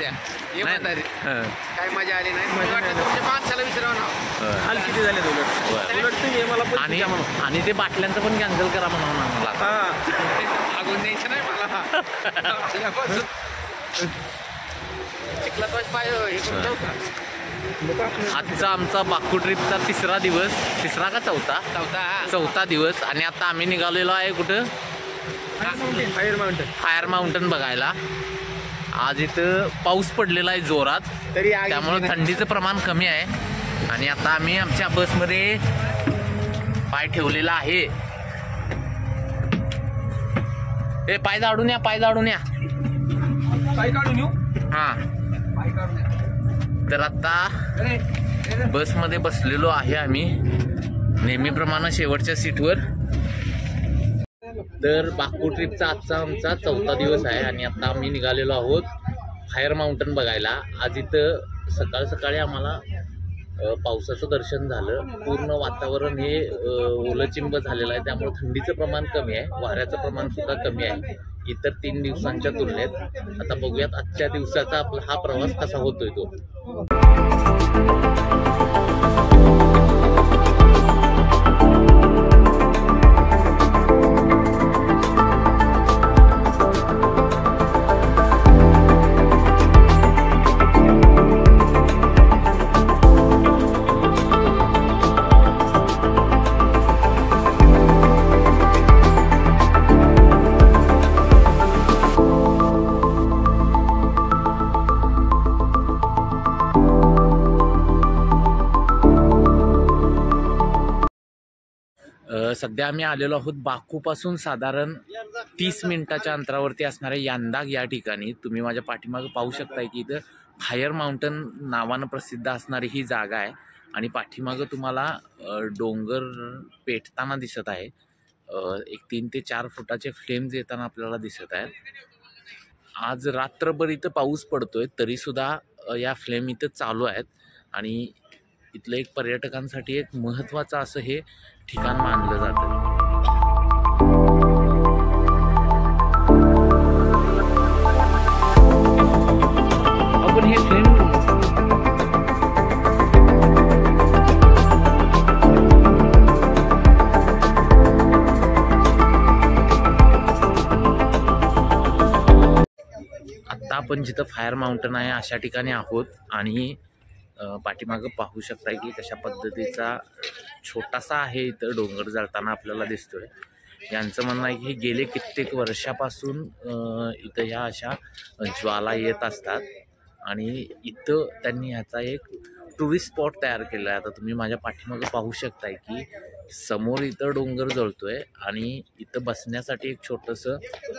द्या इमानदारी काय मजा आली नाही तुमच्या माणसाला विचारावं ना हाल किती झाले उलट तुम्ही मला आणि ते बाटल्यांचं पण कॅन्सल करा म्हणून मला अगून द्यायचं नाही मला चिखलात पाहिजे हे करून जाऊ का आजचा आमचा बाकू ट्रिपचा तिसरा का चौथा दिवस आणि आता आम्ही निघालेलो आहे कुठं फायर माउंटन बघायला. आज इथं पाऊस पडलेला आहे जोरात त्यामुळे थंडीचं प्रमाण कमी आहे आणि आता आम्ही आमच्या बसमध्ये पाय ठेवलेला आहे. पाय जाडून या पाय काढून येऊ हा. तर आता बसमध्ये बसलेलो आहे आम्ही नेहमीप्रमाणे शेवटच्या सीटवर. तर बाकू ट्रिपचा आजचा आमचा चौथा दिवस आहे आणि आता आम्ही निघालेलो आहोत फायर माउंटन बघायला. आज इथं सकाळी आम्हाला पावसाचं दर्शन झालं. पूर्ण वातावरण हे ओलचिंब झालेलं आहे त्यामुळे थंडीचं प्रमाण कमी आहे, वाऱ्याचं प्रमाण सुद्धा कमी आहे इतर 3 दिवसांच्या तुलनेत. आता बघूयात आजच्या दिवसाचा आपला हा प्रवास कसा होतोय तो. सध्या आम्ही आलेलो आहोत बाकूपासून साधारण 30 मिनिटाच्या अंतरावरती असणाऱ्या यांदाग या ठिकाणी. तुम्ही माझ्या पाठीमागे पाहू शकताय की इथं फायर माउंटन नावानं प्रसिद्ध असणारी ही जागा आहे आणि पाठीमागं तुम्हाला डोंगर पेटताना दिसत आहे. एक 3 ते 4 फुटाचे फ्लेम्स येताना आपल्याला दिसत आहेत. आज रात्रभर इथं पाऊस पडतोय तरीसुद्धा या फ्लेम इथं चालू आहेत आणि इथलं एक पर्यटकांसाठी एक महत्त्वाचं असं हे ठिकाण मानलं जातं. आपण हे फ्लेम आता आपण जिथं फायर माउंटन आहे अशा ठिकाणी आहोत आणि पाठीमागं पाहू शकताय की कशा पद्धतीचा छोटासा आहे इथं डोंगर जळताना आपल्याला दिसतोय. यांचं म्हणणं आहे की गेले कित्येक वर्षापासून इथं ह्या अशा ज्वाला येत असतात आणि इथं त्यांनी ह्याचा एक टुरिस्ट स्पॉट तयार केला आहे. आता तुम्ही माझ्या पाठीमागं पाहू शकताय की समोर इथं डोंगर जळतोय आणि इथं बसण्यासाठी एक छोटंसं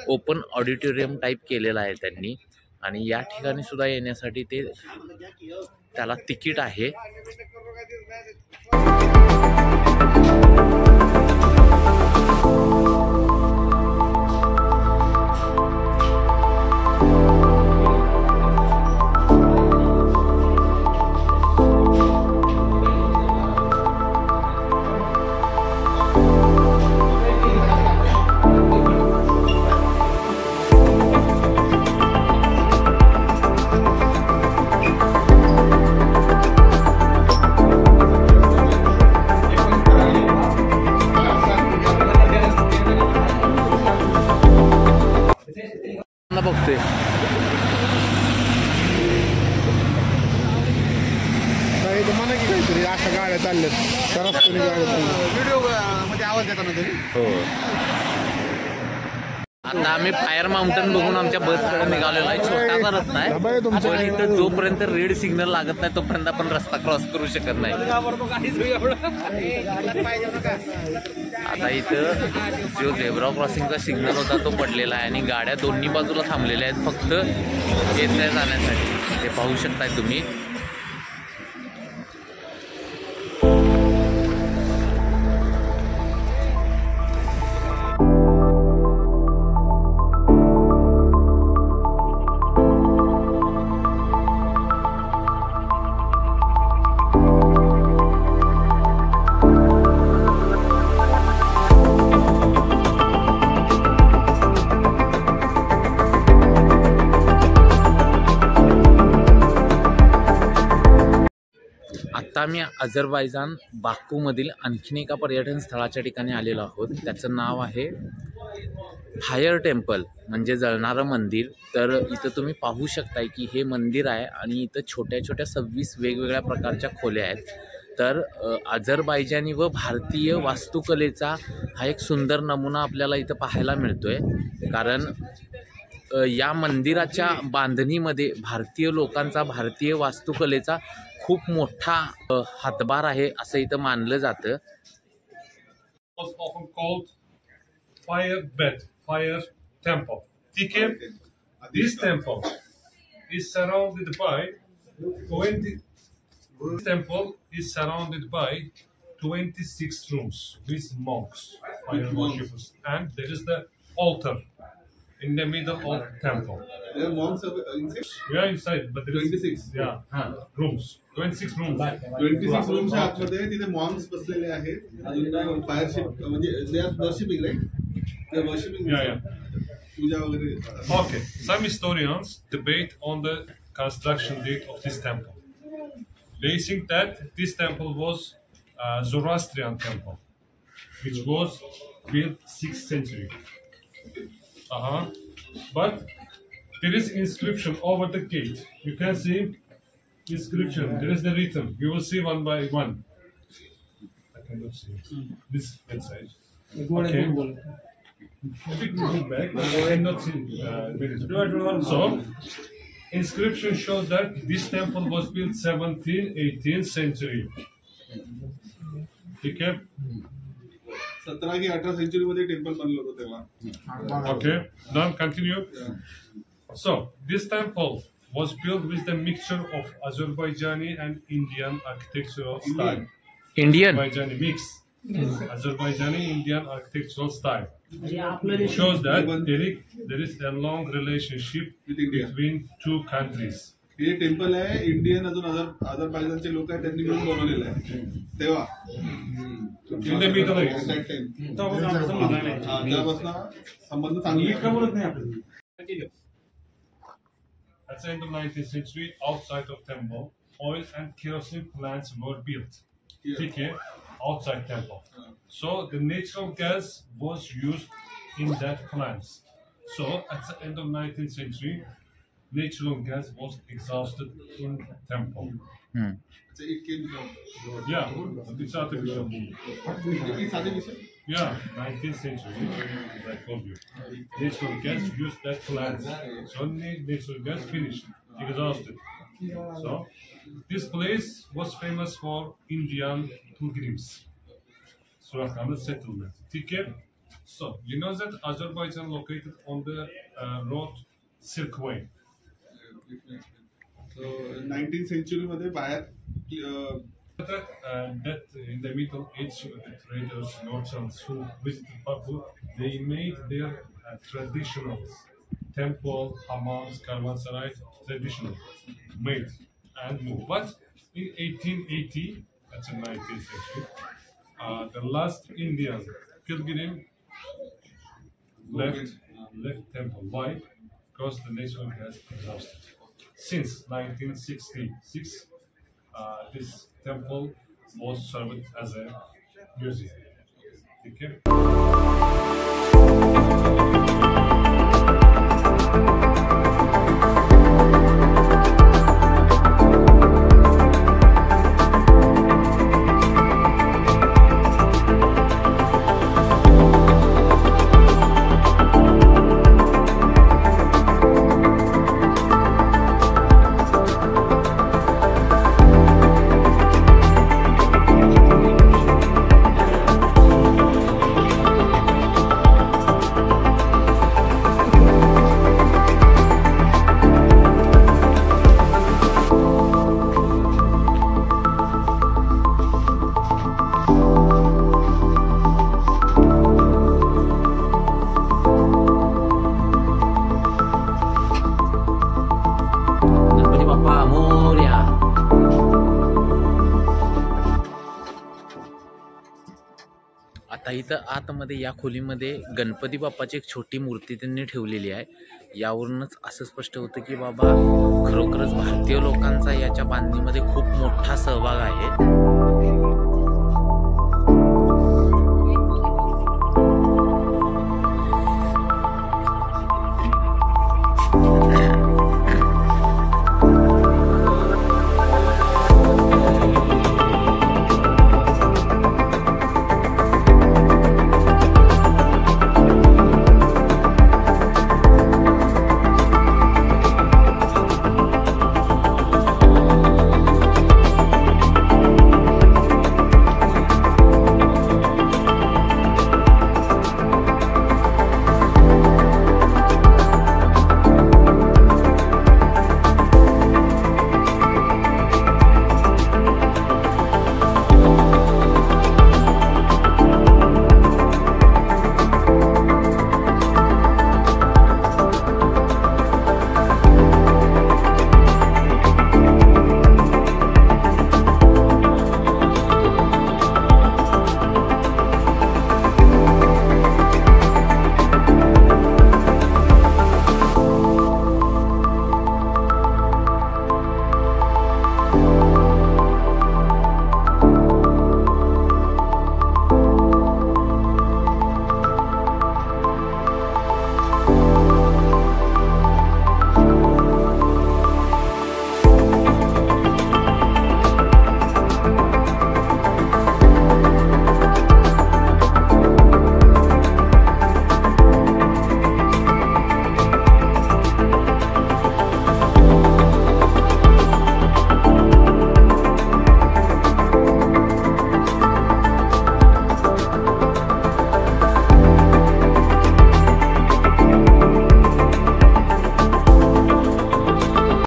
ओपन ऑडिटोरियम टाईप केलेलं आहे त्यांनी आणि या ठिकाणी सुद्धा येण्यासाठी त्याला तिकीट आहे. बघतोय तुम्हाला की काहीतरी अशा गाड्या चालल्यात व्हिडिओ मध्ये आवाज येतो ना तरी. हो आता आम्ही फायर माउंटन बघून आमच्या बसकडे निघालेलो आहे. छोटासा रस्ता आहे पण इथं जोपर्यंत रेड सिग्नल लागत नाही तोपर्यंत आपण रस्ता क्रॉस करू शकत नाही. आता इथं जो झेब्रा क्रॉसिंगचा सिग्नल होता तो पडलेला आहे आणि गाड्या दोन्ही बाजूला थांबलेल्या आहेत फक्त येत्या जाण्यासाठी. ते पाहू शकताय तुम्ही. आता आम्ही अझरबैजान बाकूमधील आणखीन एका पर्यटन स्थळाच्या ठिकाणी आलेलो आहोत. त्याचं नाव आहे फायर टेम्पल, म्हणजे जळणारं मंदिर. तर इथं तुम्ही पाहू शकताय की हे मंदिर आहे आणि इथं छोट्या छोट्या 26 वेगवेगळ्या प्रकारच्या खोल्या आहेत. तर अझरबैजानी व भारतीय वास्तुकलेचा हा एक सुंदर नमुना आपल्याला इथं पाहायला मिळतोय. कारण या मंदिराच्या बांधणीमध्ये भारतीय लोकांचा, भारतीय वास्तुकलेचा खूप मोठा हातभार आहे असं इथं मानलं जातं. Was often called fire bed, fire temple. Okay? This temple is surrounded by 20. This temple is surrounded by 26 rooms with monks, fire worshippers, and there is the altar in the middle of temple. There are monks inside. We are inside, but there is 26. rooms. 26 rooms. 26 रूमच्या आतमध्ये तिथे Monks बसलेले आहेत. अजून फायरशिप म्हणजे they are worshipping, right? They are worshipping. Puja वगैरे. Okay, some historians debate on the construction date of this temple. They think that this temple was a Zoroastrian temple, which was built 6th century. But there is inscription over the gate. You can see inscription. There is the written. You will see one by one. I cannot see this inside. Okay. A bit back. I cannot see. So, inscription shows that this temple was built 17th, 18th century. Okay. 17 की 18 century मध्ये temple बनलं होतं तेव्हा. Okay. Then continue. So, this temple was built with the mixture of Azerbaijani and Indian architectural style. Indian Azerbaijani mix. Azerbaijani Indian architectural style. Shows that there is a long relationship With India. between two countries. हे temple आहे Indian अजून अझरबैजानचे लोक आहेत त्यांनी मिळून बनवलेलं आहे तेव्हा. In the Middle East. That time. त्यापासून संबंध चांगले आहेत. At the end of 19th century, outside of temple, oil and kerosene plants were built. Okay, outside temple. So the natural gas was used in that plants. So at the end of 19th century, natural gas was exhausted in temple. It came from. Yeah, it's artificial. It's artificial. Yeah, 19th century, as I told you. Natural gas used that plant. So natural gas finished, exhausted. So this place was famous for Indian pilgrims. Surakhanlı settlement. Okay? So you know that Azerbaijan located on the road Silk Way. So 19th century मध्ये बाहेर That in the Middle Age, the traders, merchants who visited Baku, they made their traditional temple, hammams, caravanserai, traditional, made and moved. But in 1880, that's the 19th century, the last Indian pilgrim left temple. Why? Because the natural gas exhausted. Since 1966, this temple was served as a museum. Okay? आता इथं आतमध्ये या खोलीमध्ये गणपती बाप्पाची एक छोटी मूर्ती त्यांनी ठेवलेली आहे. यावरूनच असं स्पष्ट होतं की बाबा खरोखरच भारतीय लोकांचा याच्या बांधणीमध्ये खूप मोठा सहभाग आहे.